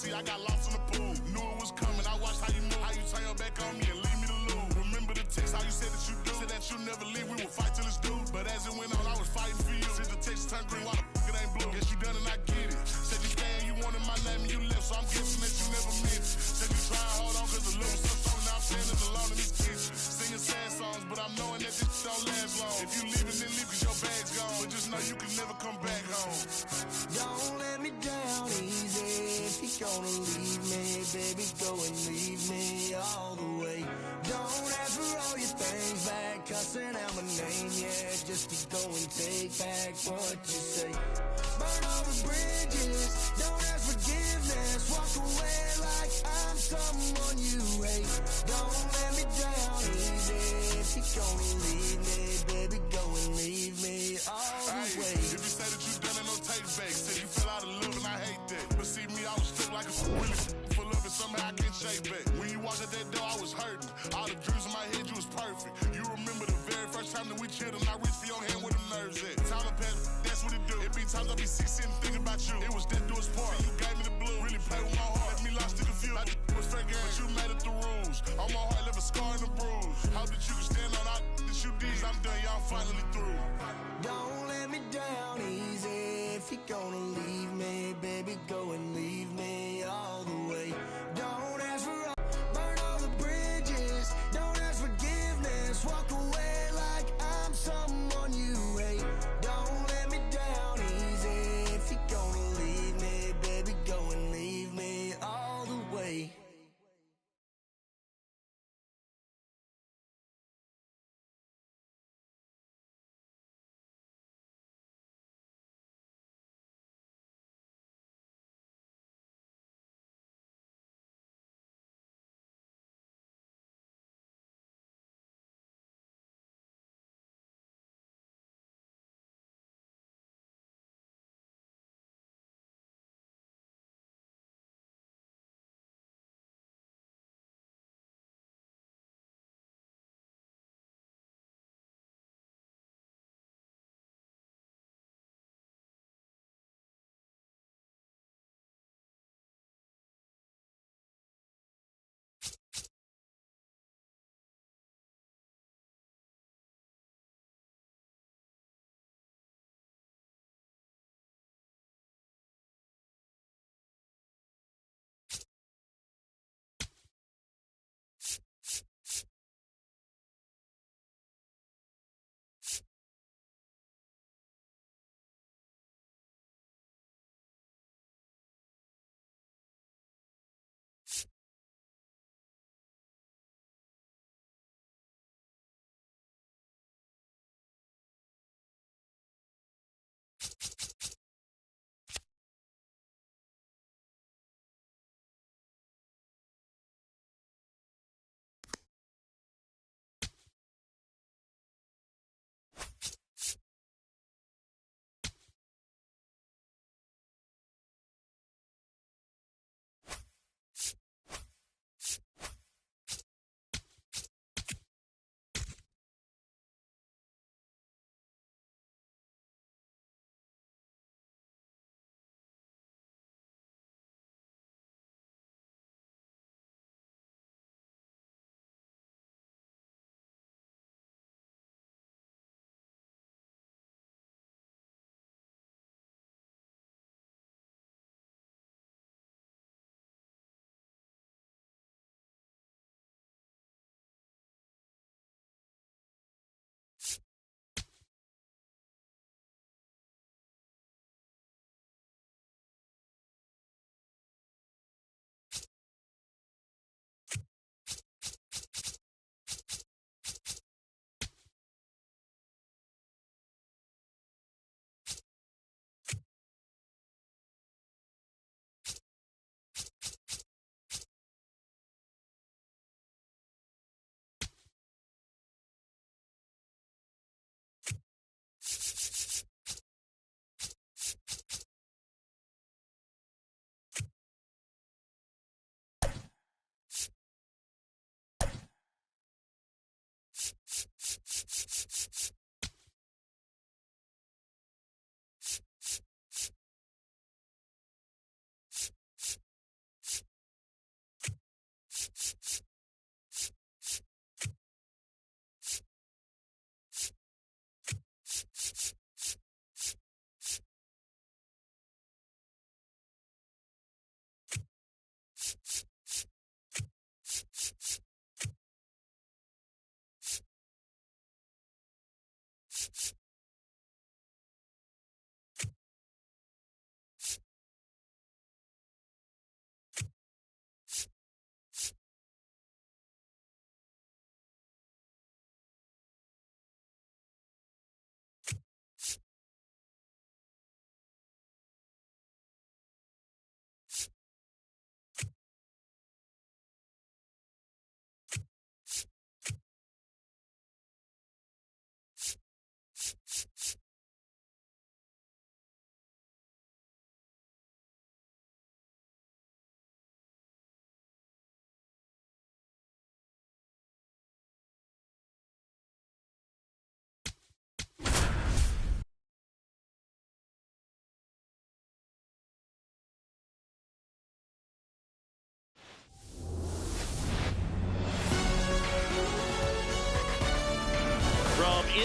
see, I got lost in the pool. Knew it was coming, I watched how you move, how you turn your back on me and leave me to lose. Remember the text, how you said that you do, said that you never leave, we would fight till it's due. But as it went on, I was fighting for you. Since the text turned green, why the fuck it ain't blue? Guess you done and I get it. Said you staying, you wanted my name and you left, so I'm guessing that you never meant it. Said you try to hold on cause the love was so strong, now I'm standing alone in this kitchen. Singing sad songs, but I'm knowing that this don't last long. If you leaving, then leave cause your bag's gone. But just know you can never come back home. Don't let me down easy. If you're gonna leave me, baby, go and leave me all the way. Don't ask for all your things back, cussing out my name, yeah, just to go and take back what you say. Burn all the bridges, don't ask forgiveness, walk away like I'm someone you hate. Don't let me down easy. If you're gonna leave me, baby, go and leave me all the way. If you say that you done it, no take back. Said you fell out of love and I hate that. But see me, I was stuck like a really full of it, somehow I can't shake back. When you walked out that door, I was hurting. All the dreams in my head, you was perfect. You remember the very first time that we chilled and I reached for your hand where the nerves at. Time to pass, that's what it do. It be times I be sick sitting thinking about you. It was that do its part. You gave me the blue, really play with my heart. Left me lost in confused. Like it was fair game, but you made up the rules. On my heart, left a scar and a bruise. Hope that you can stand on all that you did. I'm done, y'all finally through. Don't let me down easy. If you're gonna leave me, baby, go and leave me all the way. Don't ask for burn all the bridges. Don't ask forgiveness. Walk away like I'm someone you hate. Don't let me down easy. If you're gonna leave me, baby, go and leave me all the way.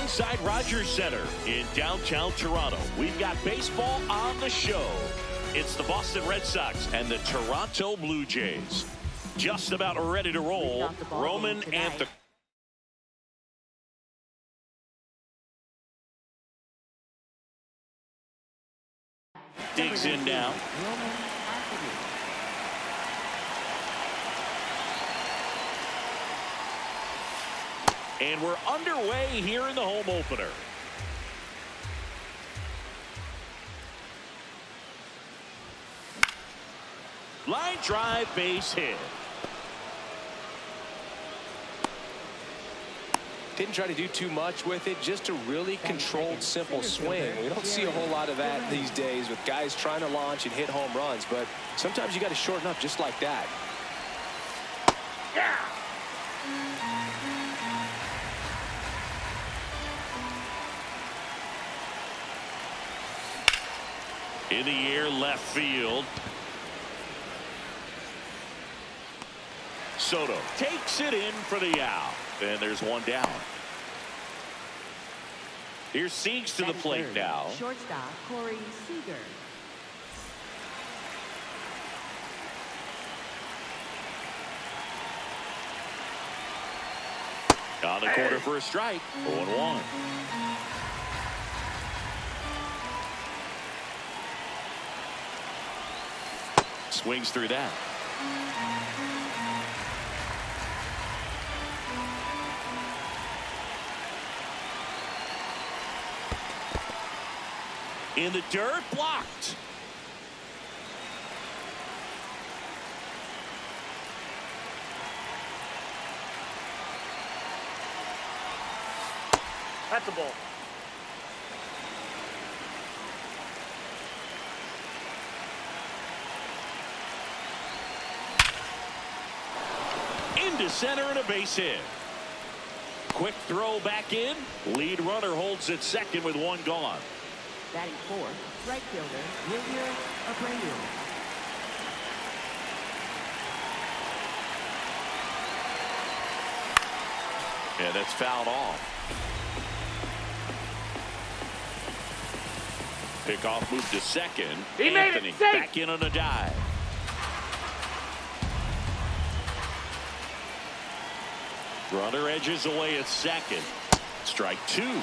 inside Rogers Center in downtown Toronto. We've got baseball on the show. It's the Boston Red Sox and the Toronto Blue Jays. Just about ready to roll. Roman Anthony digs in now. And we're underway here in the home opener. Line drive, base hit. Didn't try to do too much with it, just a really controlled, simple swing. We don't see a whole lot of that these days with guys trying to launch and hit home runs, but sometimes you got to shorten up just like that. Yeah. In the air, left field. Soto takes it in for the out. And there's one down. Here's Siegs to the plate now. Shortstop Corey Seager. On the corner for a strike. 0-1. Swings through that. In the dirt, blocked. That's a ball. Into center and a base hit. Quick throw back in. Lead runner holds at second with one gone. Batting fourth, right fielder Willier Abreu. Yeah, that's fouled off. Pickoff move to second. He Anthony made it safe. back in on a dive. Runner edges away at second. Strike two.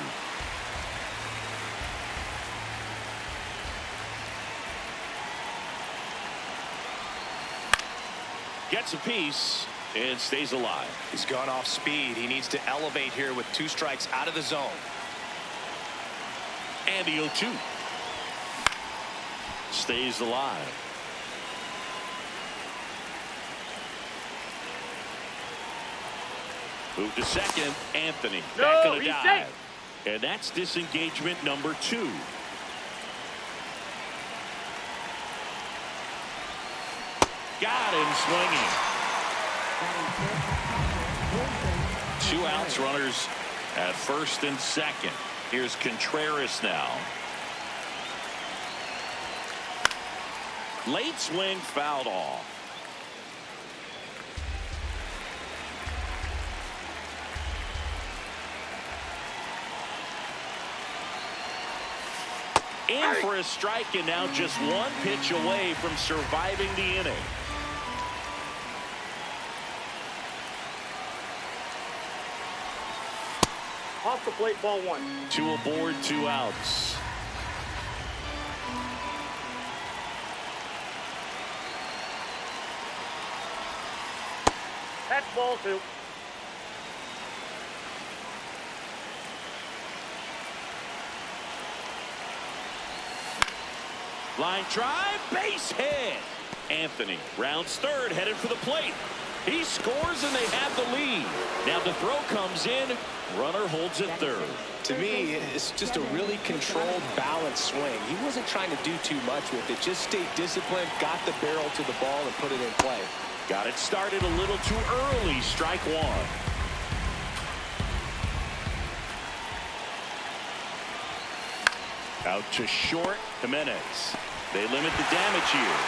Gets a piece and stays alive. He's gone off speed. He needs to elevate here with two strikes out of the zone. And the 0-2. Stays alive. Move to second. Anthony back on a dive. Safe. And that's disengagement number 2. Got him swinging. 2 outs, runners at first and second. Here's Contreras now. Late swing fouled off. In for a strike, and now just one pitch away from surviving the inning. Off the plate, ball 1. 2 aboard, 2 outs. That's ball 2. Line drive, base hit. Anthony rounds third, headed for the plate. He scores and they have the lead. Now the throw comes in. Runner holds at third. To me, it's just a really controlled, balanced swing. He wasn't trying to do too much with it. Just stayed disciplined, got the barrel to the ball, and put it in play. Got it started a little too early. Strike 1. Out to short, Jimenez. They limit the damage here.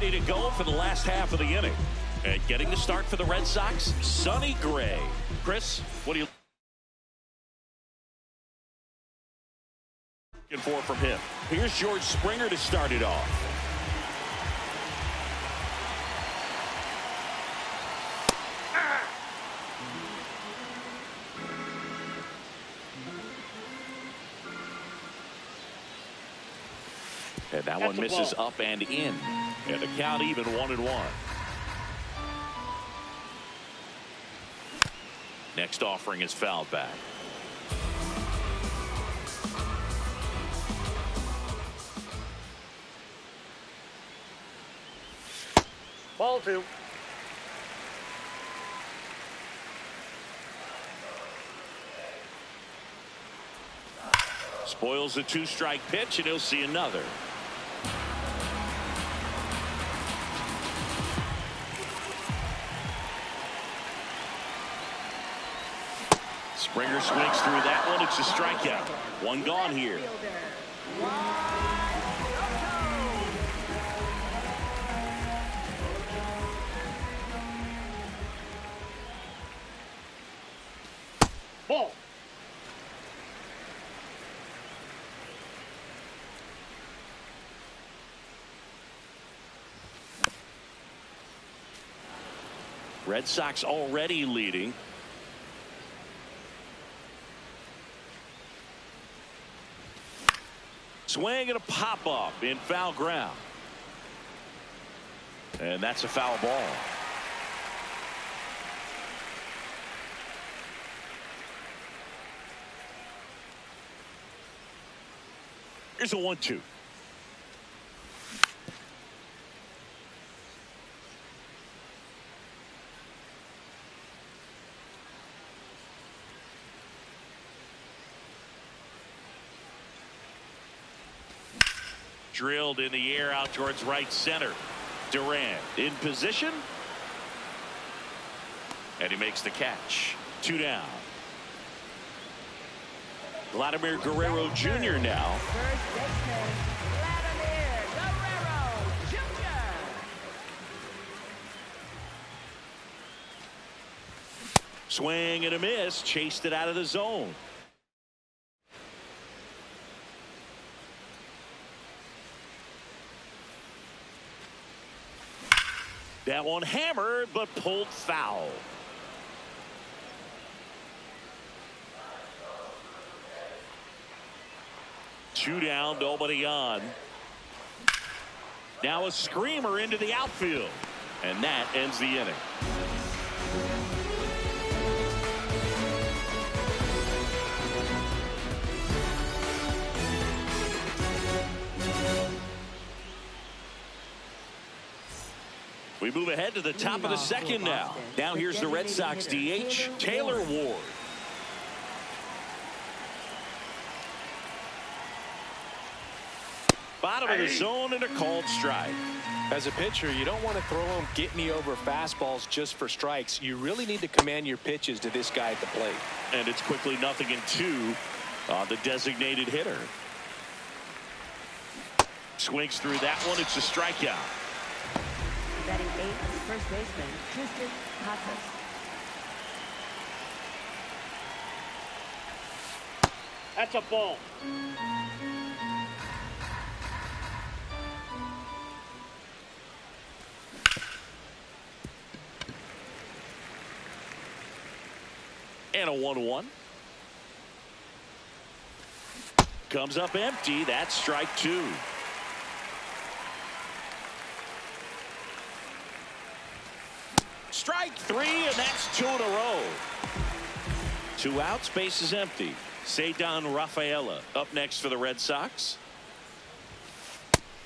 ready to go for the last half of the inning. And getting the start for the Red Sox, Sonny Gray. Chris, what do you looking for from him? Here's George Springer to start it off. And that one misses up and in. And the count even 1-1. Next offering is fouled back. Ball 2. Spoils the 2-strike pitch, and he'll see another. Springer swings through that one. It's a strikeout. One gone here. Ball. Red Sox already leading. Swing and a pop-up in foul ground. And that's a foul ball. Here's a 1-2. Drilled in the air out towards right center. Durant in position. And he makes the catch. 2 down. Vladimir Guerrero Jr. now. First baseman, Vladimir Guerrero Jr. Swing and a miss. Chased it out of the zone. That one hammered, but pulled foul. Two down, nobody on. Now a screamer into the outfield. And that ends the inning. We move ahead to the top of the second now. Now here's the Red Sox DH, Taylor Ward. Bottom of the zone and a called strike. As a pitcher, you don't want to throw them get-me-over fastballs just for strikes. You really need to command your pitches to this guy at the plate. And it's quickly 0-2 on the designated hitter. Swings through that one. It's a strikeout. Batting 8th, first baseman, Tristan Casas. That's a ball. And a 1-1. Comes up empty. That's strike 2. Strike 3, and that's 2 in a row. 2 outs, base is empty. Ceddanne Rafaela up next for the Red Sox.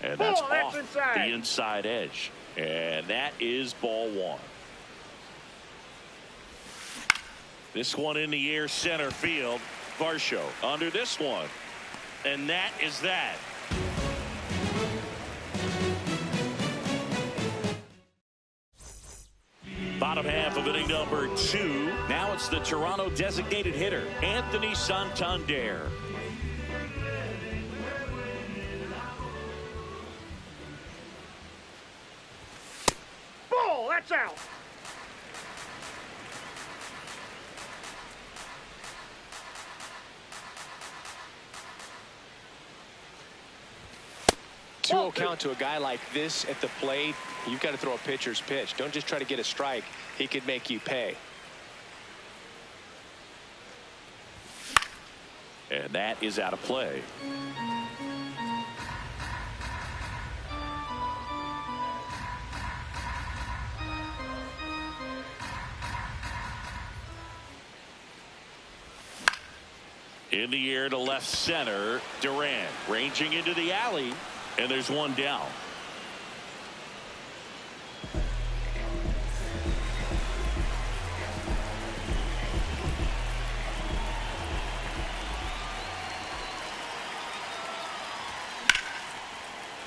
And that's off the inside edge. And that is ball 1. This one in the air center field. Varsho under this one. And that is that. Bottom half of inning number 2. Now it's the Toronto designated hitter, Anthony Santander. 2-0 count to a guy like this at the plate, you've got to throw a pitcher's pitch. Don't just try to get a strike. He could make you pay. And that is out of play. In the air to left center, Durant ranging into the alley, and there's one down.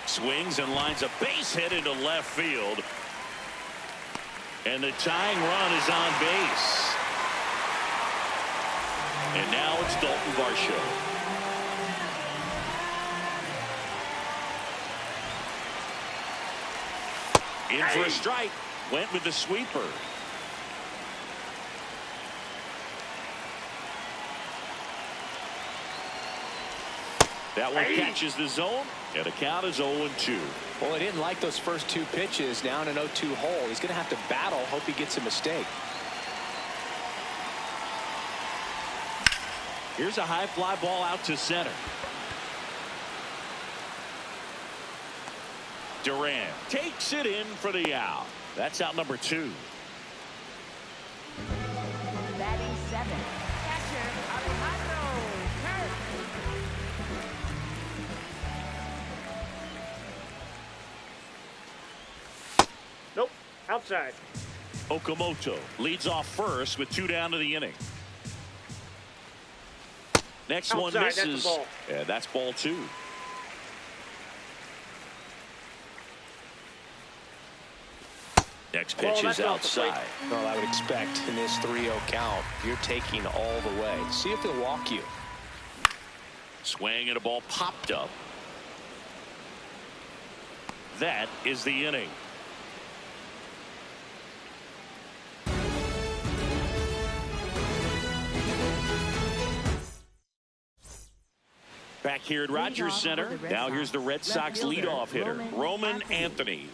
Swings and lines a base hit into left field. And the tying run is on base. And now it's Dalton Varsho. In for a strike. Went with the sweeper. That one catches the zone, and the count is 0-2. Well, he didn't like those first 2 pitches down an 0-2 hole. He's going to have to battle. Hope he gets a mistake. Here's a high fly ball out to center. Durant takes it in for the out. That's out number 2. Batting 7. Catcher, Alejandro Kirk. Nope. Outside. Okamoto leads off first with 2 down to the inning. Next Outside, one misses. that's a ball. Yeah, that's ball 2. Next pitch is outside. Well, I would expect in this 3-0 count, you're taking all the way. See if he'll walk you. Swing and a ball popped up. That is the inning. Back here at Rogers Center. Now here's the Red Sox leadoff hitter, Roman Anthony.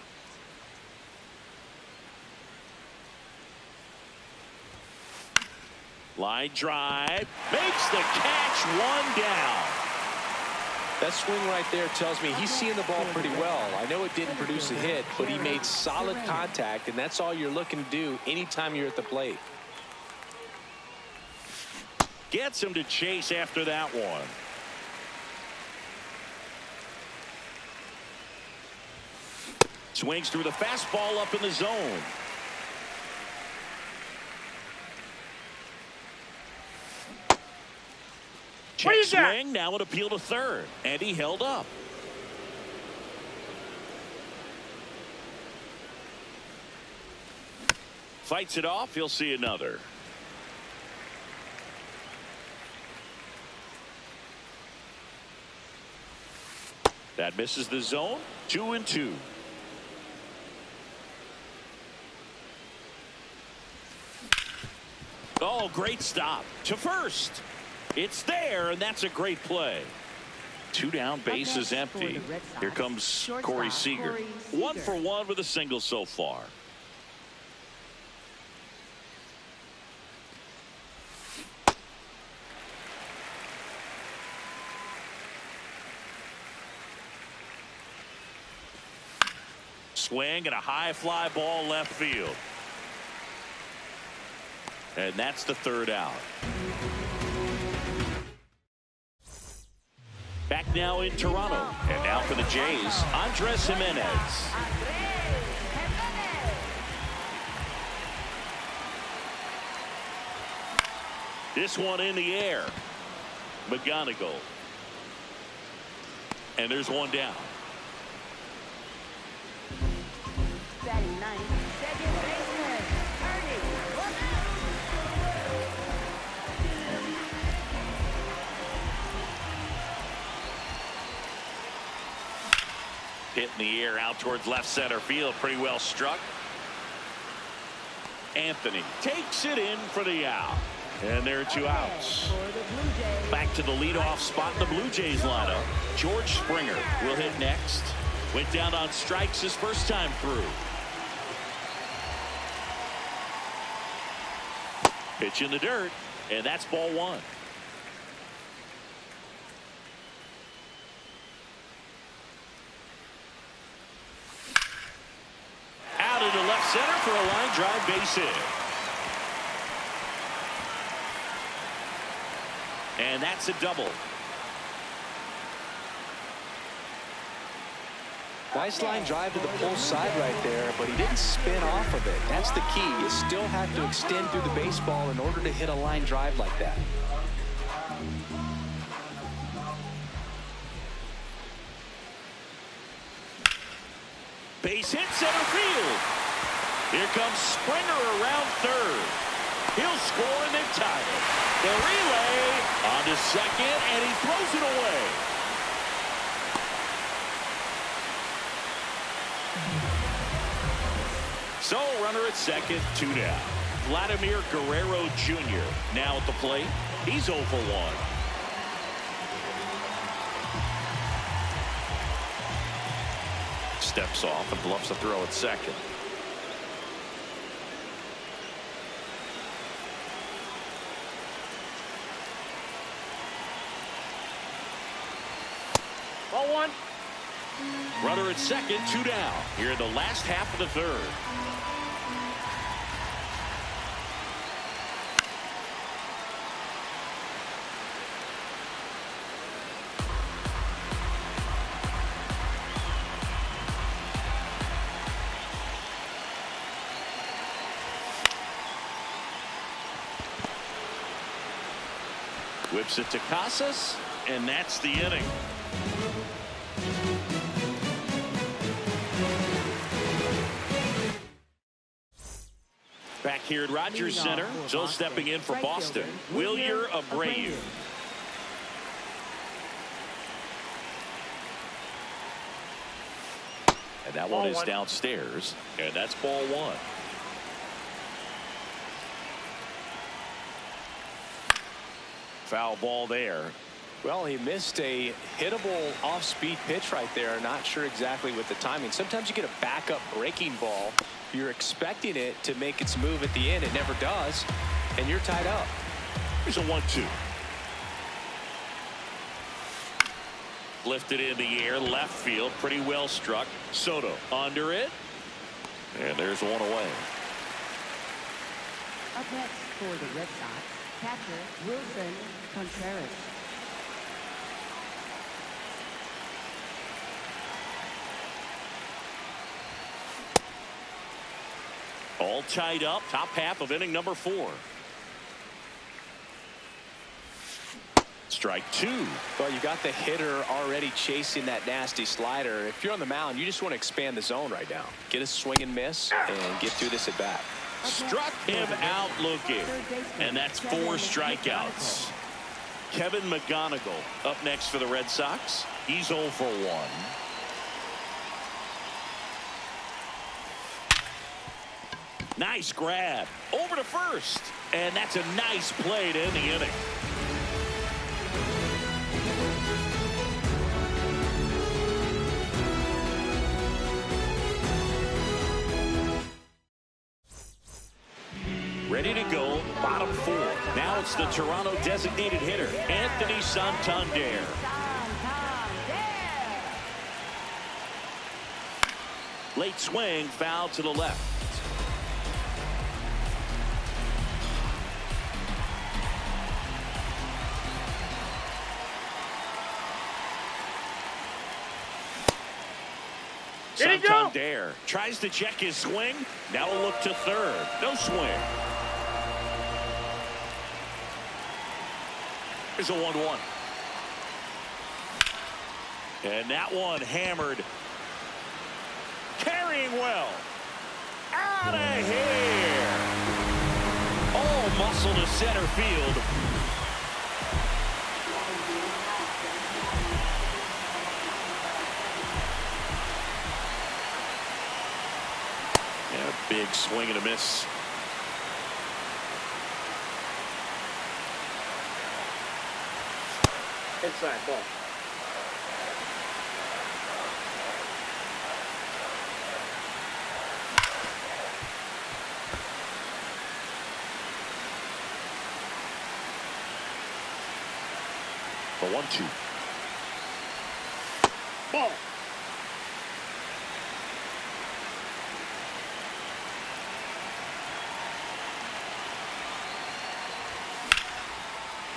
Line drive. Makes the catch, 1 down. That swing right there tells me he's seeing the ball pretty well. I know it didn't produce a hit, but he made solid contact, and that's all you're looking to do anytime you're at the plate. Gets him to chase after that one. Swings through the fastball up in the zone. Check swing, now an appeal to third, and he held up. Fights it off, he'll see another. That misses the zone, 2-2. Oh, great stop to first. It's there, and that's a great play. 2 down, base is empty. Here comes Corey Seager. 1 for 1 with a single so far. Swing and a high fly ball left field. And that's the 3rd out. Back now in Toronto. And now for the Jays, Andres Jimenez. This one in the air. McGonigal. And there's one down. Batting 9, second baseman, Ernie. Hit in the air out towards left center field. Pretty well struck. Anthony takes it in for the out. And there are 2 outs. Back to the leadoff spot in the Blue Jays lineup. George Springer will hit next. Went down on strikes his first time through. Pitch in the dirt, and that's ball one. Out into left center for a line drive base hit. And that's a double. Nice line drive to the pull side right there, but he didn't spin off of it. That's the key. You still have to extend through the baseball in order to hit a line drive like that. Base hit center field. Here comes Springer around third. He'll score and they've tied it. The relay on to second, and he throws it away. So, runner at second, 2 down. Vladimir Guerrero Jr. now at the plate. He's 0 for 1. Steps off and bluffs a throw at second. Ball one. Runner at second, 2 down. Here in the last half of the third. Whips it to Casas, and that's the inning. Back here at Rogers Center, so stepping in for Boston, Wilyer Abreu. And that one is downstairs, and that's ball one. Foul ball there. Well, he missed a hittable off-speed pitch right there. Not sure exactly with the timing. Sometimes you get a backup breaking ball. You're expecting it to make its move at the end. It never does, and you're tied up. Here's a 1-2. Lifted in the air, left field, pretty well struck. Soto under it, and there's one away. Up next for the Red Sox, catcher Wilson Contreras. All tied up, top half of inning number 4. Strike 2. Well, you got the hitter already chasing that nasty slider. If you're on the mound, you just want to expand the zone right now. Get a swing and miss and get through this at bat. Struck him out looking, and that's 4 strikeouts. Kevin McGonigal up next for the Red Sox. He's 0 for 1. Nice grab over to first, and that's a nice play to end the inning. Ready to go, bottom 4. Now it's the Toronto designated hitter, Anthony Santander. Late swing, foul to the left. Santander tries to check his swing. Now a look to third. No swing. Here's a 1-1. And that one hammered. Carrying well. Out of here. All muscle to center field. And a big swing and a miss. Inside ball. The 1-2. Ball.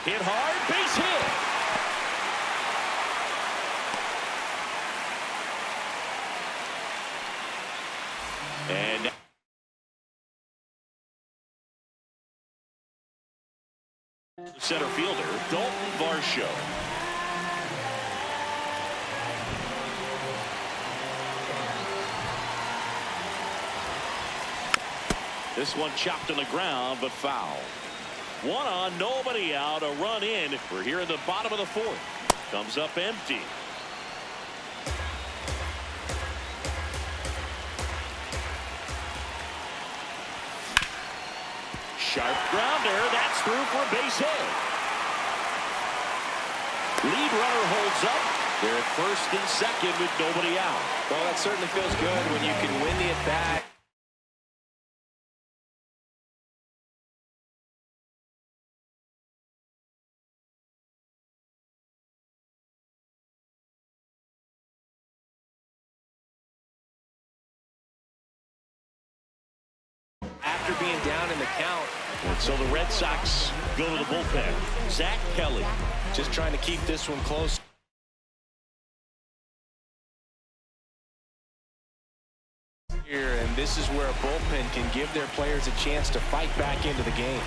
Hit hard, base hit. And center fielder, Dalton Varsho. This one chopped on the ground, but foul. One on, nobody out, a run in. We're here in the bottom of the fourth. Comes up empty. Sharp grounder, that's through for a base hit. Lead runner holds up. They're at first and second with nobody out. Well, that certainly feels good when you can win the at-bat. After being down in the count. And so the Red Sox go to the bullpen. Zach Kelly Just trying to keep this one close. Here, and this is where a bullpen can give their players a chance to fight back into the game.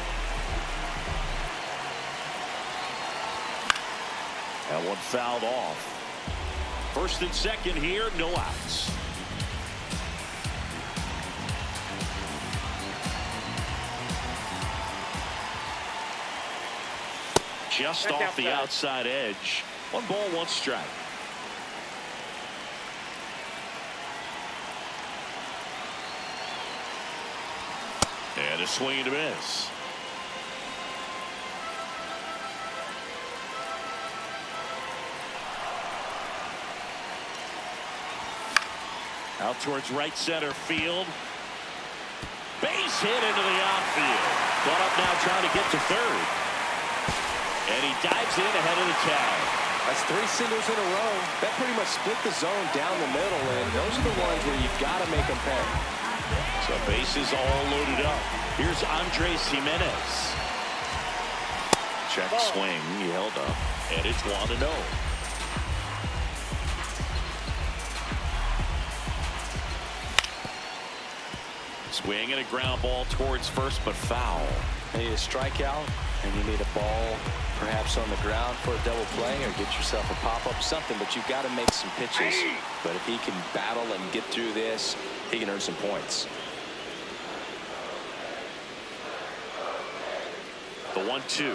That one fouled off. First and second here, no outs. Just off the outside edge. 1 ball, 1 strike. And a swing and a miss. Out towards right center field. Base hit into the outfield. Caught up now trying to get to third. And he dives in ahead of the tag. That's 3 singles in a row. That pretty much split the zone down the middle, and those are the ones where you've got to make them pay. So bases all loaded up. Here's Andres Jimenez. Check swing. He held up. And it's 1-0. Swing and a ground ball towards first, but foul. You need a strikeout, and you need a ball perhaps on the ground for a double play, or get yourself a pop-up, something, but you've got to make some pitches. But if he can battle and get through this, he can earn some points. The 1-2.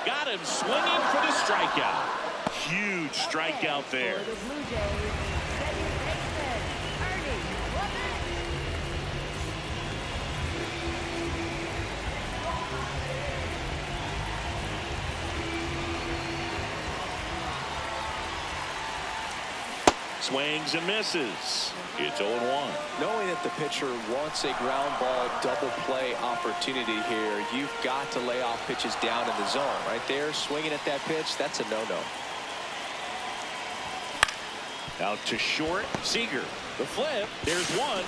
Got him swinging for the strikeout. Huge strikeout there. Swings and misses. It's 0-1. Knowing that the pitcher wants a ground ball double play opportunity here, you've got to lay off pitches down in the zone. Right there, swinging at that pitch, that's a no-no. Out to short, Seager. The flip, there's one.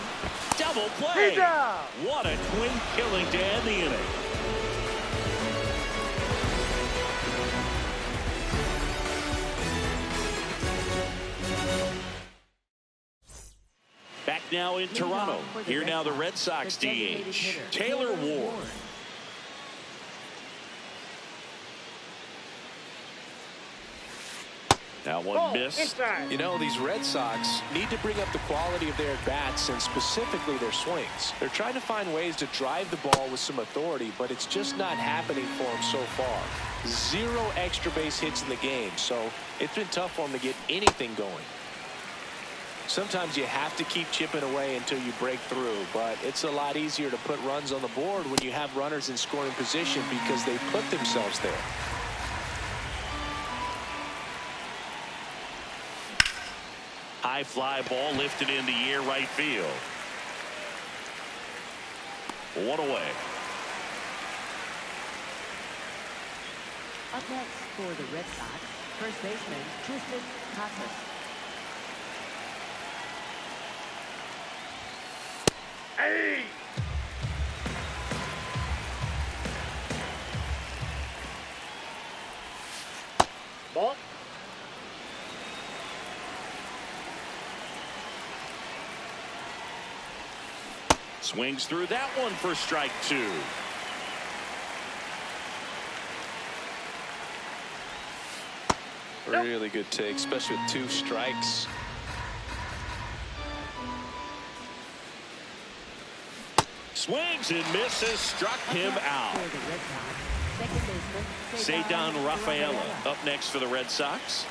Double play. What a twin killing to end the inning. Back now in Toronto. Here now the Red Sox DH, Taylor Ward. That one missed. You know, these Red Sox need to bring up the quality of their bats and specifically their swings. They're trying to find ways to drive the ball with some authority, but it's just not happening for them so far. 0 extra base hits in the game, so it's been tough for them to get anything going. Sometimes you have to keep chipping away until you break through, but it's a lot easier to put runs on the board when you have runners in scoring position because they put themselves there. High fly ball lifted in the air right field. 1 away. Up next for the Red Sox, first baseman Tristan Casas. Hey! Ball. Swings through that one for strike 2. Really good take, especially with 2 strikes. Swings and misses, struck him out. For the Red Sox, second baseman Cedar Rafaela up next for the Red Sox.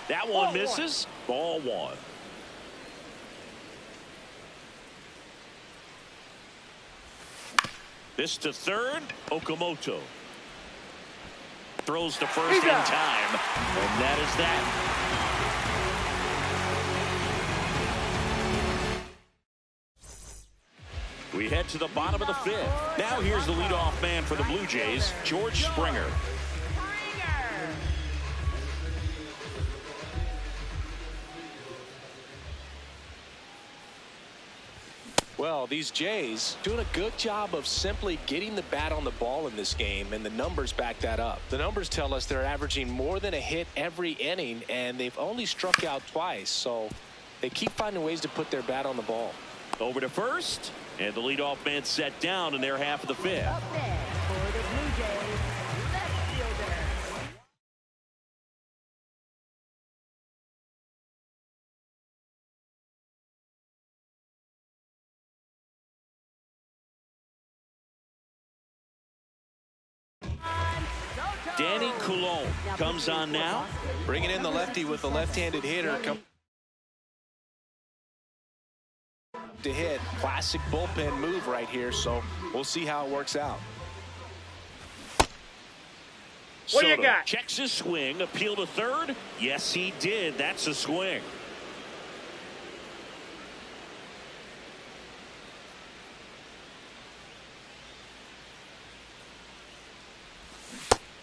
That one misses. Ball 1. This to third. Okamoto throws to first in time, and that is that. We head to the bottom of the 5th. Now here's the leadoff man for the Blue Jays, George Springer. Well, these Jays doing a good job of simply getting the bat on the ball in this game, and the numbers back that up. The numbers tell us they're averaging more than a hit every inning, and they've only struck out twice, so they keep finding ways to put their bat on the ball. Over to first, and the leadoff man set down in their half of the 5th. Up next for the Blue Jays, left fielder. Danny Coulombe comes on now. Bringing in the lefty with the left-handed hitter. To hit. Classic bullpen move right here, so we'll see how it works out. What do you Soto got? checks his swing, appeal to third. Yes, he did. That's a swing.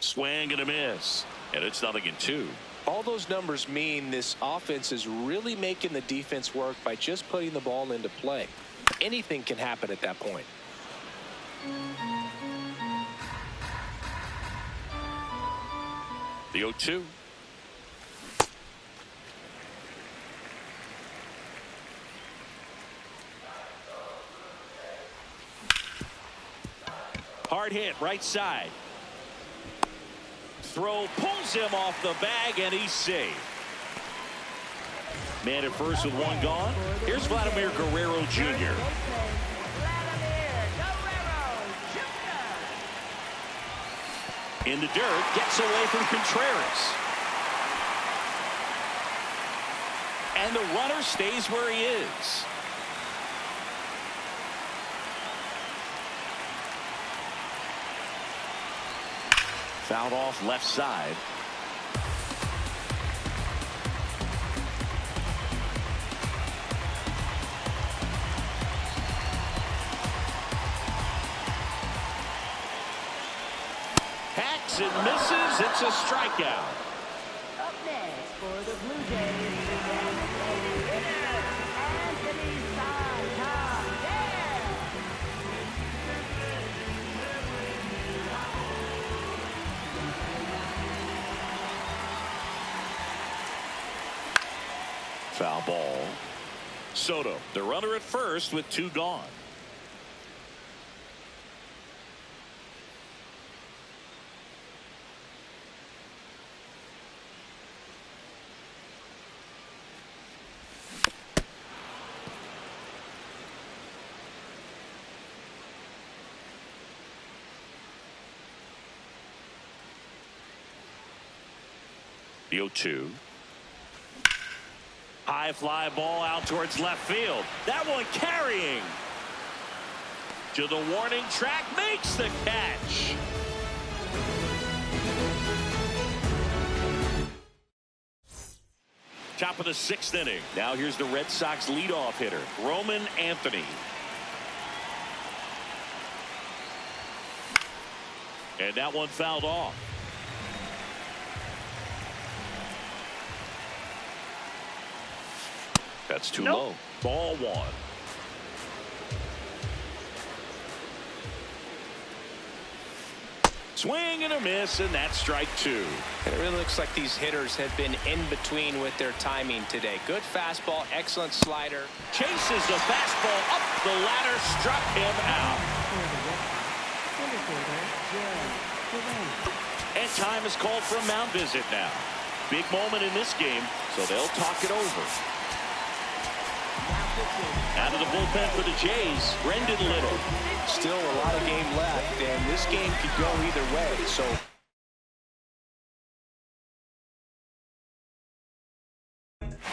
Swing and a miss, and it's 0-2. All those numbers mean this offense is really making the defense work by just putting the ball into play. Anything can happen at that point. The 0-2. Hard hit, right side. Throw pulls him off the bag, and he's safe. Man at first with 1 gone. Here's Vladimir Guerrero Jr. In the dirt, gets away from Contreras. And the runner stays where he is. Fouled off left side. Hacks and misses. It's a strikeout. Up next for the Blue Jays, Anthony Santander. Foul ball. Soto, the runner at first with 2 gone. The 0-2. High fly ball out towards left field. That one carrying to the warning track, makes the catch. Top of the 6th inning. Now here's the Red Sox leadoff hitter, Roman Anthony. And that one fouled off. That's too low. Ball one. Swing and a miss, and that's strike two. And it really looks like these hitters have been in between with their timing today. Good fastball, excellent slider. Chases the fastball up the ladder, struck him out. And time is called for a mound visit now. Big moment in this game, so they'll talk it over. Out of the bullpen for the Jays, Brendan Little. Still a lot of game left, and this game could go either way. So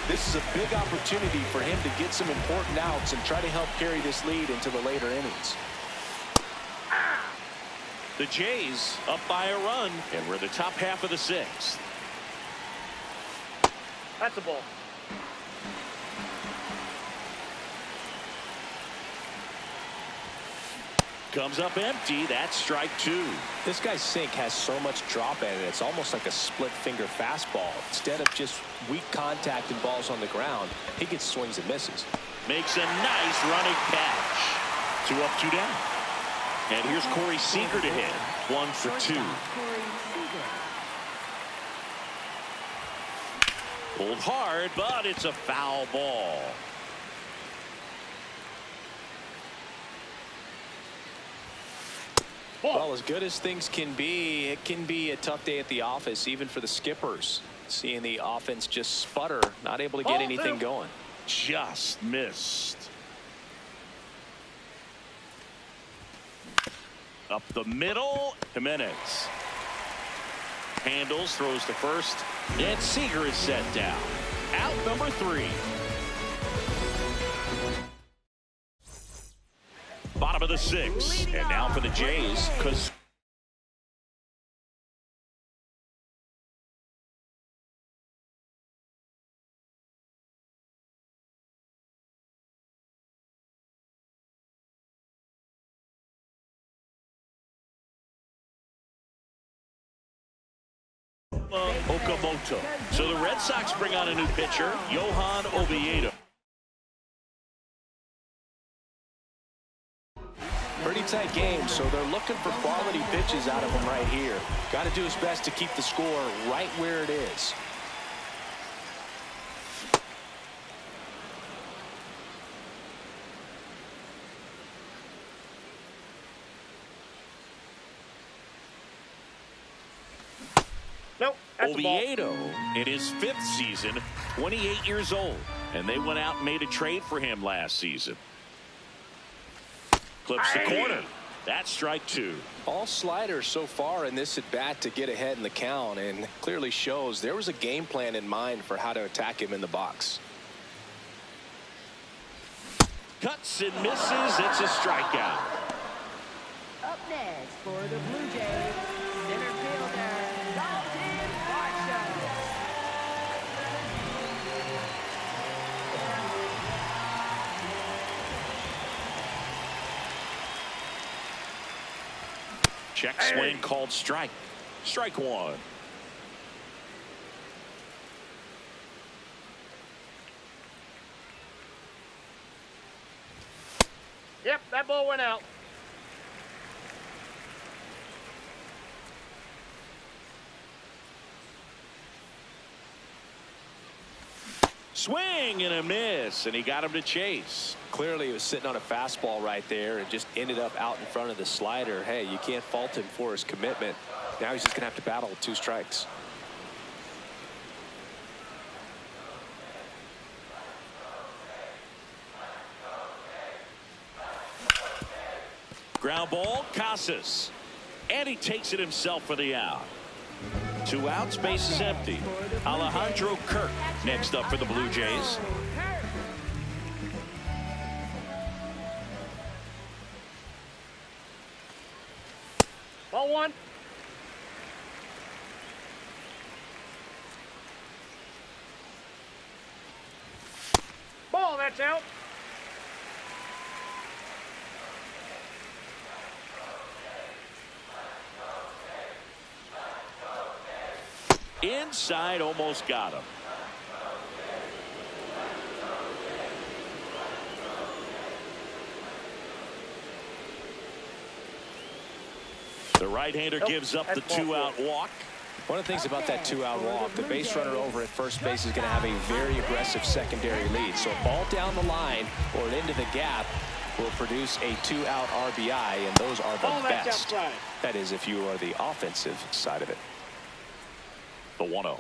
this is a big opportunity for him to get some important outs and try to help carry this lead into the later innings. The Jays up by a run, and we're the top half of the sixth. That's a ball. Comes up empty. That's strike two. This guy's sink has so much drop in it. It's almost like a split finger fastball. Instead of just weak contact and balls on the ground, he gets swings and misses. Makes a nice running catch. 2 up, 2 down. And here's Corey Seager to hit. 1 for 2. Pulled hard, but it's a foul ball. Well, as good as things can be, it can be a tough day at the office, even for the skippers. Seeing the offense just sputter, not able to get anything going. Just missed. Up the middle, Jimenez. Handles, throws to first, and Seager is set down. Out number 3. Bottom of the 6th, and now for the Jays, because Okamoto. So the Red Sox bring on a new pitcher, Johan Oviedo. Pretty tight game, so they're looking for quality pitches out of him right here. Got to do his best to keep the score right where it is. Nope. That's Oviedo in his 5th season, 28 years old, and they went out and made a trade for him last season. Clips the corner. That's strike 2. All sliders so far in this at bat to get ahead in the count, and clearly shows there was a game plan in mind for how to attack him in the box. Cuts and misses. It's a strikeout. Up next for the Blue Jays, center fielder, Dalton Varsho. Check swing called strike. Strike 1. Yep, that ball went out. Swing and a miss, and he got him to chase. Clearly he was sitting on a fastball right there and just ended up out in front of the slider. Hey, you can't fault him for his commitment. Now he's just gonna have to battle with 2 strikes. Ground ball, Casas, and he takes it himself for the out. 2 outs, base is empty. Alejandro Kirk next up for the Blue Jays. Ball 1. Ball, that's out. Inside, almost got him. The right-hander gives up the 2-out walk. One of the things about that 2-out walk, the base runner over at first base is going to have a very aggressive secondary lead. So a ball down the line or into the gap will produce a 2-out RBI, and those are the best. That is, if you are the offensive side of it. The 1-0.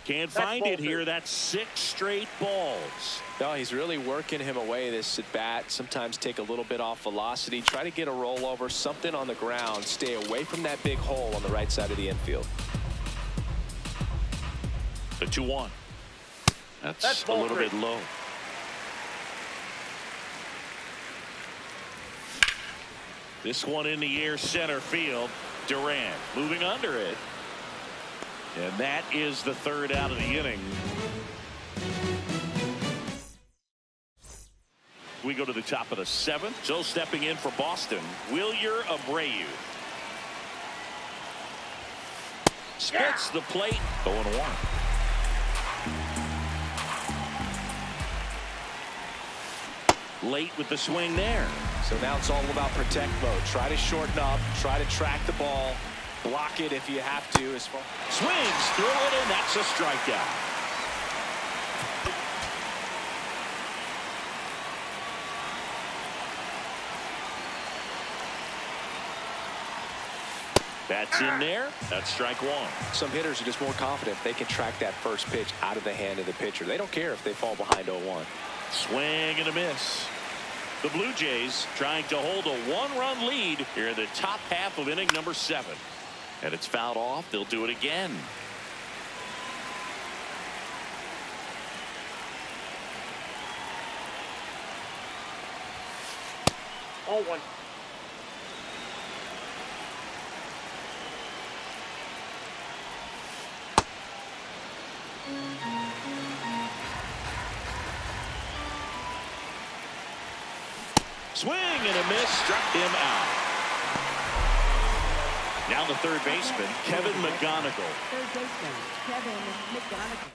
Can't find it here. That's 6 straight balls. No, he's really working him away this at bat. Sometimes take a little bit off velocity. Try to get a rollover, something on the ground. Stay away from that big hole on the right side of the infield. The 2-1. That's a little bit low. This one in the air, center field. Durant moving under it. And that is the 3rd out of the inning. We go to the top of the 7th. So stepping in for Boston, Wilyer Abreu. Splits the plate. 0-1. Late with the swing there. So now it's all about protect mode. Try to shorten up. Try to track the ball. Block it if you have to. Swings through it, and that's a strikeout. That's in there. That's strike 1. Some hitters are just more confident they can track that first pitch out of the hand of the pitcher. They don't care if they fall behind 0-1. Swing and a miss. The Blue Jays trying to hold a 1-run lead here in the top half of inning number 7. And it's fouled off. They'll do it again. Oh, 1. Swing and a miss, struck him out. Now the third baseman, Kevin McGonigal. Third baseman, Kevin McGonigal.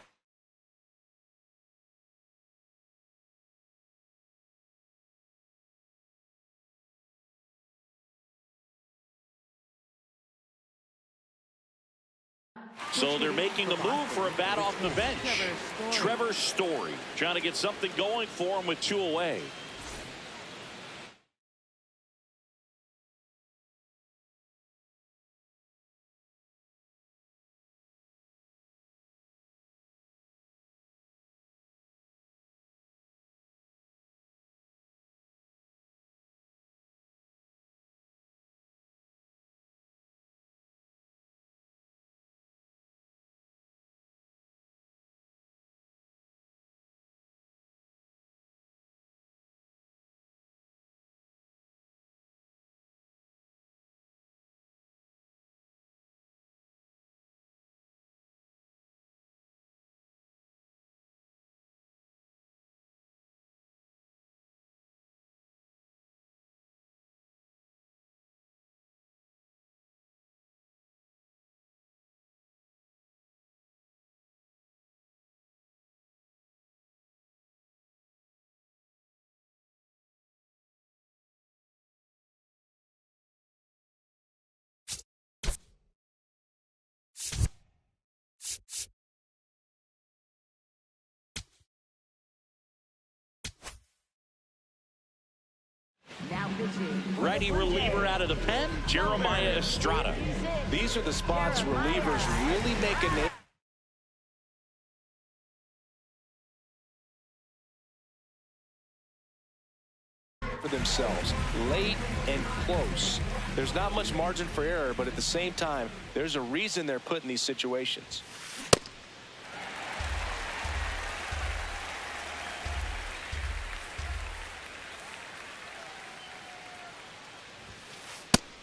So they're making a move for a bat off the bench. Trevor Story trying to get something going for him with 2 away. Righty reliever out of the pen, Jeremiah Estrada. These are the spots relievers really make a name for themselves. Late and close. There's not much margin for error, but at the same time, there's a reason they're put in these situations.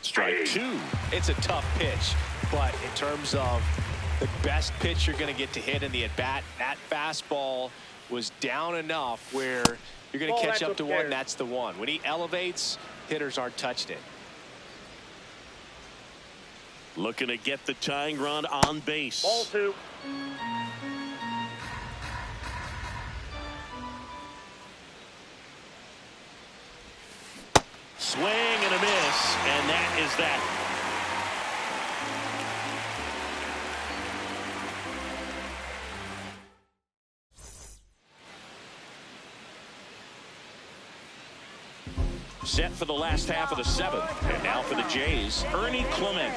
Strike 2. It's a tough pitch, but in terms of the best pitch you're going to get to hit in the at-bat, that fastball was down enough where you're going to catch up to one. That's the one. When he elevates, hitters aren't touching it. Looking to get the tying run on base. Ball 2. Swing and a miss, and that is that. Set for the last half of the 7th, and now for the Jays, Ernie Clement.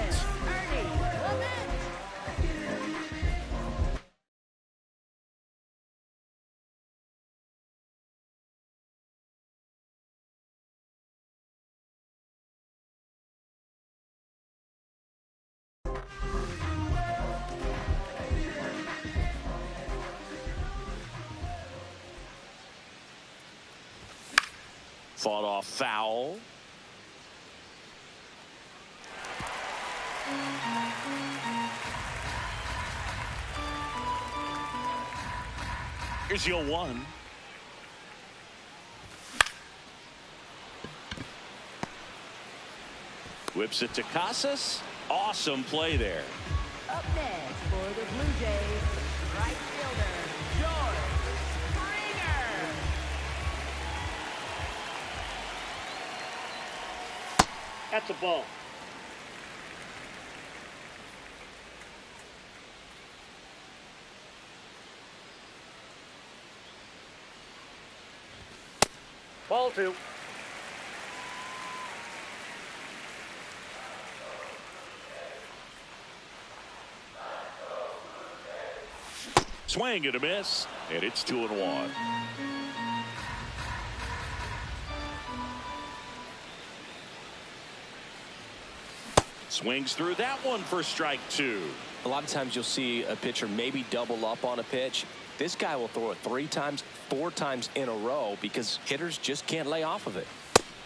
Fought off foul. Here's your 1. Whips it to Casas. Awesome play there. Up next for the Blue Jays, right fielder, George Springer. That's a ball. Ball 2. Swing and a miss, and it's 2-1. Swings through that one for strike 2. A lot of times you'll see a pitcher maybe double up on a pitch. This guy will throw it 3 times, 4 times in a row because hitters just can't lay off of it.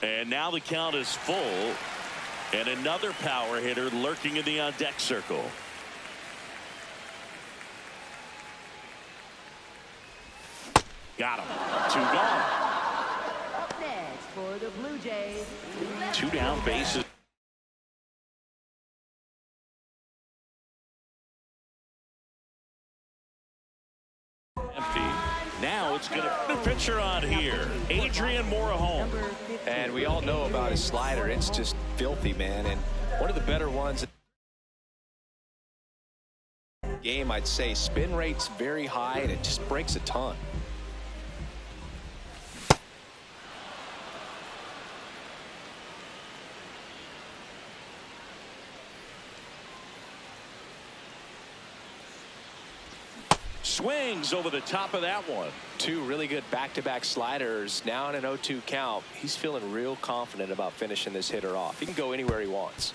And now the count is full, and another power hitter lurking in the on-deck circle. Got him. 2 gone. Up next for the Blue Jays, 2 down bases. Empty. Now it's going to put a pitcher on here. Adrian Morejon. And we all know about his slider. It's just filthy, man. And one of the better ones in the game, I'd say. Spin rate's very high, and it just breaks a ton. Swings over the top of that one. 2 really good back-to-back sliders. Now in an 0-2 count. He's feeling real confident about finishing this hitter off. He can go anywhere he wants.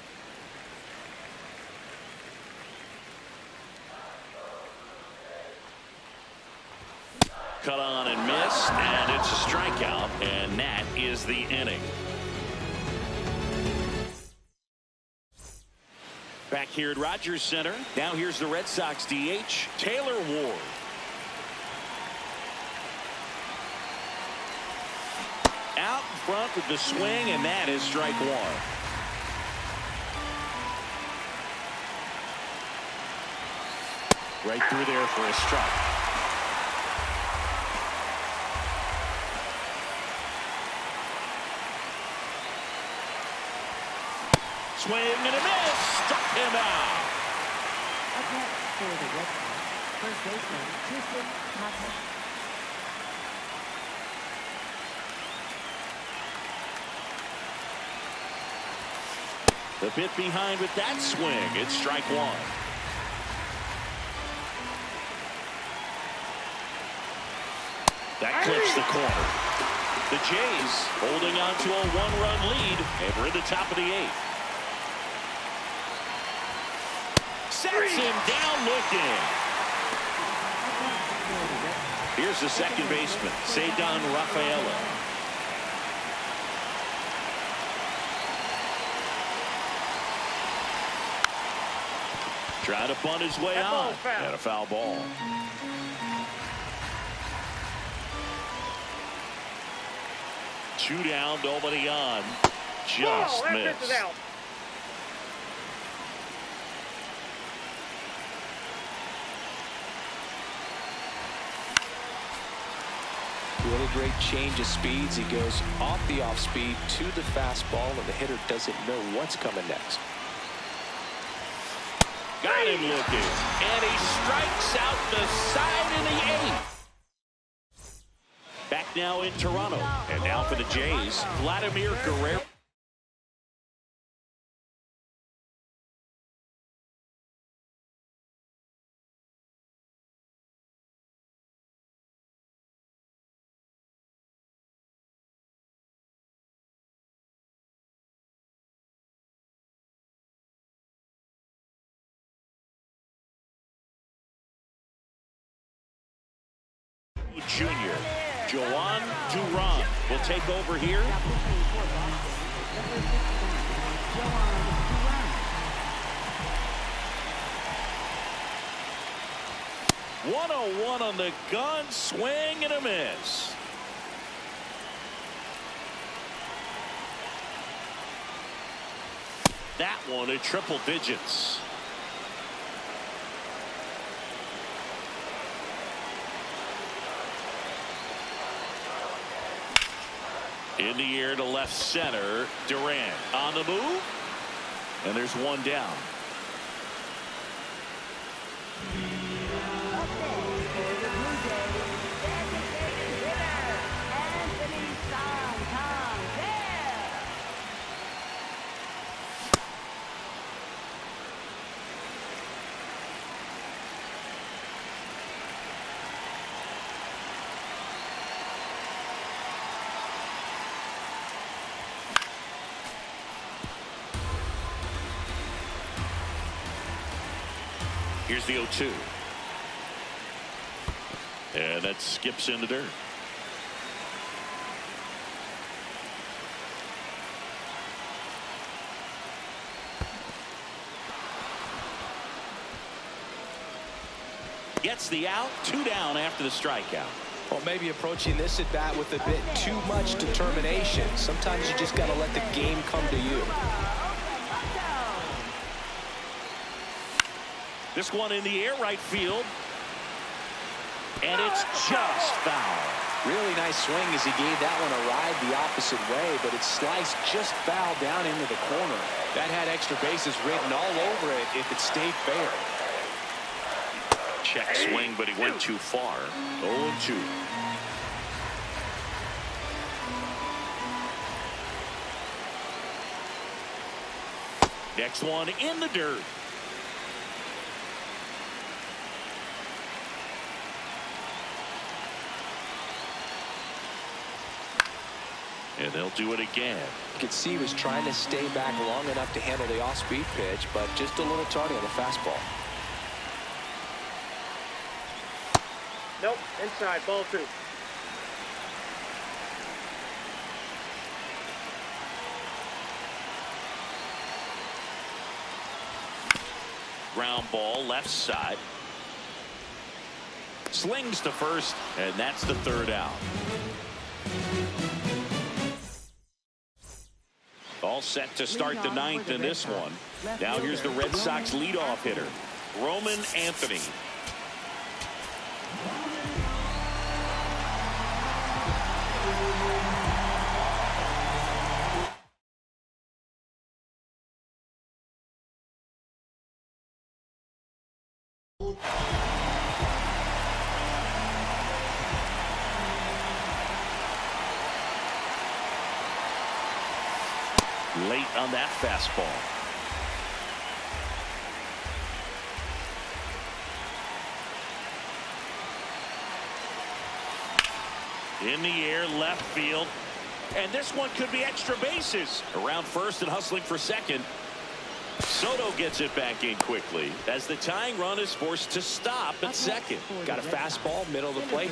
Cut on and missed, and it's a strikeout, and that is the inning. Back here at Rogers Center. Now here's the Red Sox DH, Taylor Ward. Out in front with the swing, and that is strike 1. Right through there for a strike. Swing and a miss. Struck him out. Up next for the Red Sox, first baseman, Tristan Casas. The bit behind with that swing. It's strike 1. That clips the corner. The Jays holding on to a 1-run lead, and we're in the top of the 8th. Sets him down looking. Here's the second baseman, Cedon Rafaela. Trying to bunt his way out, and a foul ball. Two down, nobody on. Just missed. Really great change of speeds. He goes off the off speed to the fastball, and the hitter doesn't know what's coming next. Got him looking, and he strikes out the side in the 8th. Back now in Toronto, and now for the Jays, Vladimir Guerrero. Junior, Joan Duran will take over here. 101 on the gun, swing and a miss. That one at triple digits. In the air to left center, Durant on the move, and there's one down. Here's the 0-2. And that skips in the dirt. Gets the out, 2 down after the strikeout. Well, maybe approaching this at bat with a bit too much determination. Sometimes you just got to let the game come to you. This one in the air, right field. And it's just foul. Really nice swing as he gave that one a ride the opposite way, but it sliced just foul down into the corner. That had extra bases written all over it if it stayed fair. Check swing, but he went too far. 0-2. Next one in the dirt. And they'll do it again. You could see he was trying to stay back long enough to handle the off-speed pitch, but just a little tardy on the fastball. Nope, inside, ball 2. Ground ball, left side. Slings to first, and that's the 3rd out. All set to start the 9th in this one. Now here's the Red Sox leadoff hitter, Roman Anthony. Late on that fastball. In the air, left field. And this one could be extra bases. Around first and hustling for second. Soto gets it back in quickly as the tying run is forced to stop at second. Got a fastball, middle of the plate.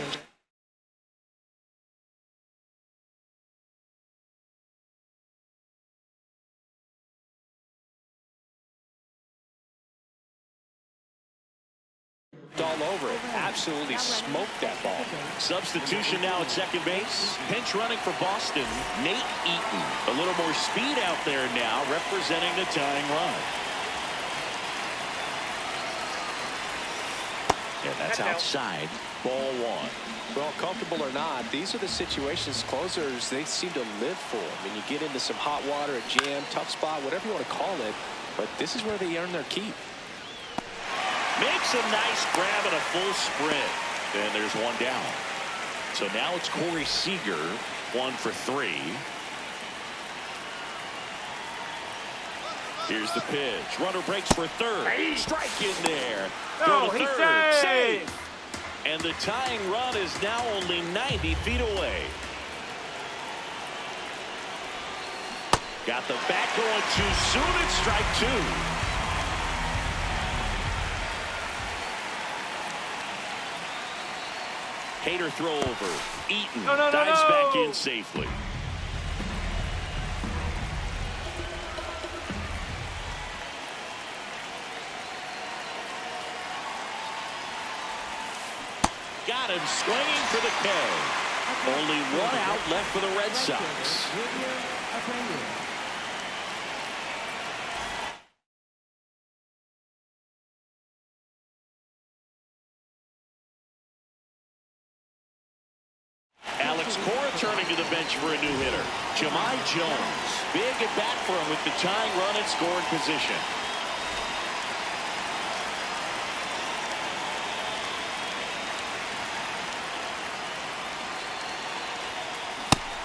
All over it. Absolutely smoked that ball. Substitution now at second base. Pinch running for Boston, Nate Eaton. A little more speed out there now, representing the tying run. And that's outside. Ball one. Well, comfortable or not, these are the situations closers they seem to live for. I mean, you get into some hot water, a jam, tough spot, whatever you want to call it, but this is where they earn their keep. Makes a nice grab and a full sprint. And there's one down. So now it's Corey Seager, 1 for 3. Here's the pitch. Runner breaks for third. Strike in there. Go to third. Save. And the tying run is now only 90 feet away. Got the bat going too soon. It's strike 2. Hader throw over. Eaton dives back in safely. Got him swinging for the K. Only one out left for the Red Sox. Alex Cora turning to the bench for a new hitter. Jahmai Jones. Big at bat for him with the tying run and scoring position.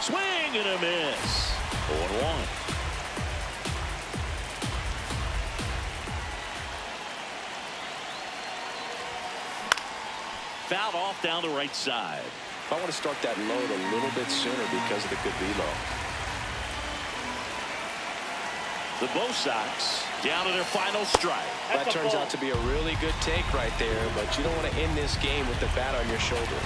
Swing and a miss. 0-1. Fouled off down the right side. I want to start that load a little bit sooner because of the good reload. The Bo Sox down to their final strike. That turns out to be a really good take right there, but you don't want to end this game with the bat on your shoulder.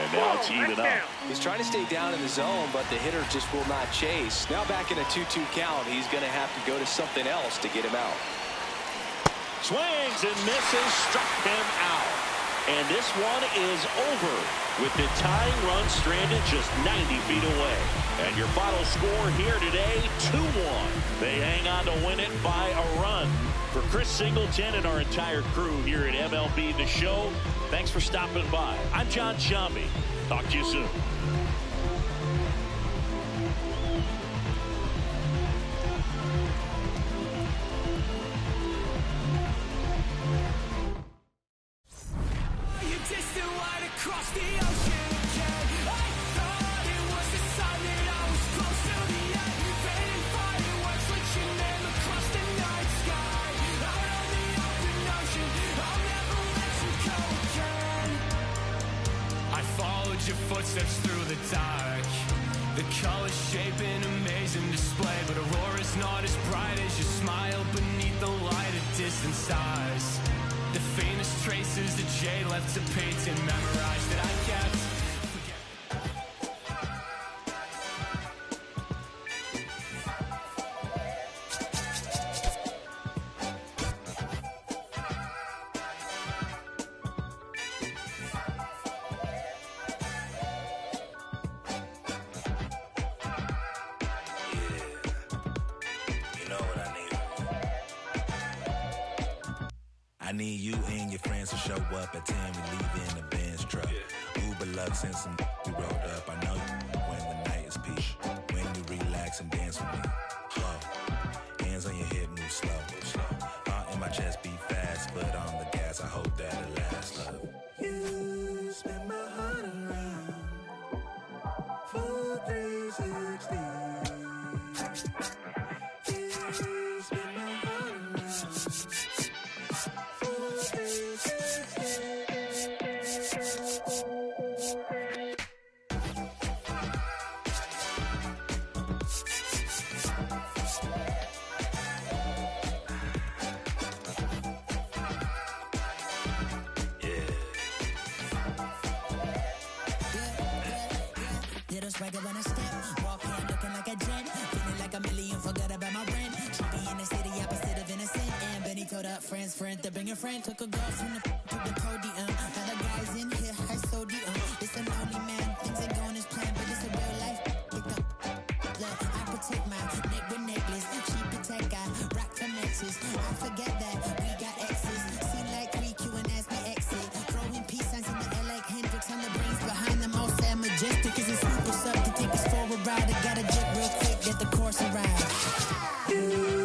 And now it's even up. He's trying to stay down in the zone, but the hitter just will not chase. Now back in a 2-2 count, he's going to have to go to something else to get him out. Swings and misses, struck him out. And this one is over with the tying run stranded just 90 feet away. And your final score here today, 2-1. They hang on to win it by a run. For Chris Singleton and our entire crew here at MLB The Show, thanks for stopping by. I'm John Shambi. Talk to you soon. Your footsteps through the dark, the colors shape an amazing display, but aurora's not as bright as your smile beneath the light of distant stars. The faintest traces of jade left to paint and memorize that I kept. I need you and your friends to show up at 10. We leave in the Benz truck. Uber Lux and some we rolled up. I know you when the night is peak. When you relax and dance with me. Hands on your hip, move slow. Heart in my chest beat fast, but on the gas. I hope that it lasts. Love. You spin my heart around. Full 360. You spin my heart around. Swagger when I step, walk in looking like a jet, feeling like a million, forgot about my rent. She be in the city, opposite of innocent. And Benny told up friends, to bring a friend. Took a girl from the to the podium. Other guys in here, I sodium. It's a lonely man, things ain't going as planned, but it's a real life. Pick up, look, I protect my neck with necklace. She protect, I rock from exes. I forget that we got exes. Seem like 3Q and as we exit. Throwing peace signs in the air like Hendrix on the brains behind them all sad majestic. Is it super up to take us for a ride? I gotta jet real quick, get the course around.